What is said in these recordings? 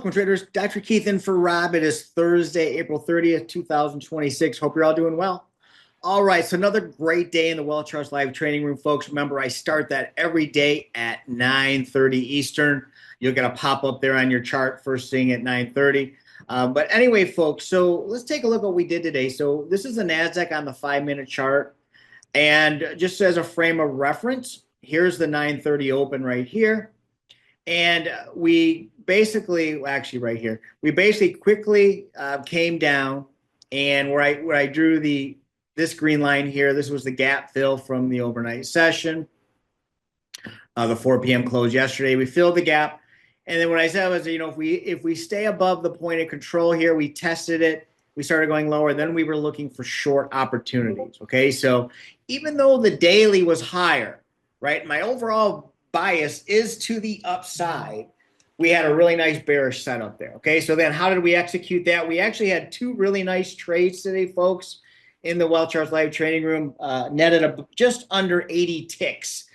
Welcome, traders. Dr. Keith in for Rob. It is Thursday, April 30th, 2026. Hope you're all doing well. All right, so another great day in the WealthCharts live training room, folks. Remember, I start that every day at 9:30 Eastern. You'll get a pop-up there on your chart first thing at 9:30. But anyway, folks, so let's take a look at what we did today. So this is the NASDAQ on the 5-minute chart. And just as a frame of reference, here's the 9:30 open right here. And we basically, actually right here, we basically quickly came down, and where I drew this green line here, this was the gap fill from the overnight session, the 4 p.m. close yesterday. We filled the gap, and then what I said was, if we stay above the point of control here, we tested it, we started going lower, then we were looking for short opportunities. Okay, so even though the daily was higher, right, my overall bias is to the upside, we had a really nice bearish setup there. Okay, so then how did we execute that? We actually had two really nice trades today, folks, in the WealthCharts live trading room, netted just under 80 ticks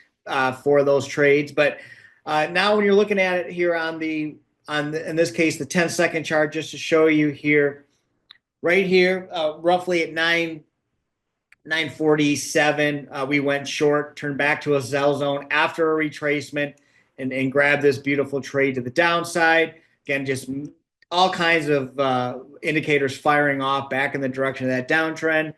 for those trades. But now when you're looking at it here in this case, the 10-second chart, just to show you here, right here, roughly at 947, we went short, turned back to a sell zone after a retracement, and grabbed this beautiful trade to the downside. Again, just all kinds of indicators firing off back in the direction of that downtrend.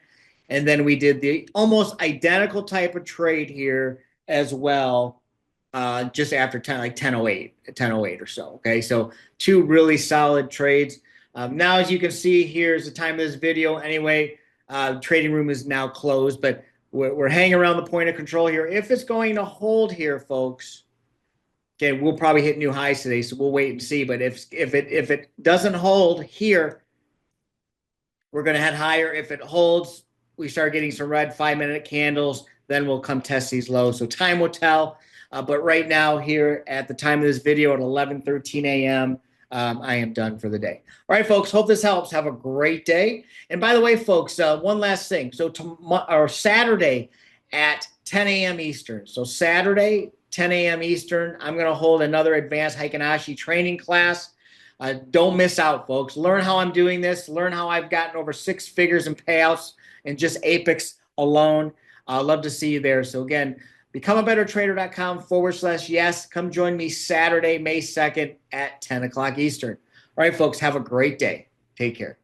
And then we did the almost identical type of trade here as well, just after 10:08 or so. Okay, so two really solid trades. Now, as you can see, here's the time of this video. Anyway, trading room is now closed, but we're hanging around the point of control here. If it's going to hold here, folks, okay, we'll probably hit new highs today, so we'll wait and see. But if it doesn't hold here, we're going to head higher. If it holds, we start getting some red 5-minute candles, then we'll come test these lows. So time will tell. But right now, here at the time of this video at 11:13 a.m., I am done for the day. All right, folks, hope this helps. Have a great day. And by the way, folks, one last thing. So Saturday at 10 a.m. Eastern. So Saturday, 10 a.m. Eastern, I'm going to hold another advanced Heikinashi training class. Don't miss out, folks. Learn how I'm doing this. Learn how I've gotten over 6 figures in payouts in just Apex alone. I'd love to see you there. So again, becomeabettertrader.com/yes. Come join me Saturday, May 2nd at 10 o'clock Eastern. All right, folks, have a great day. Take care.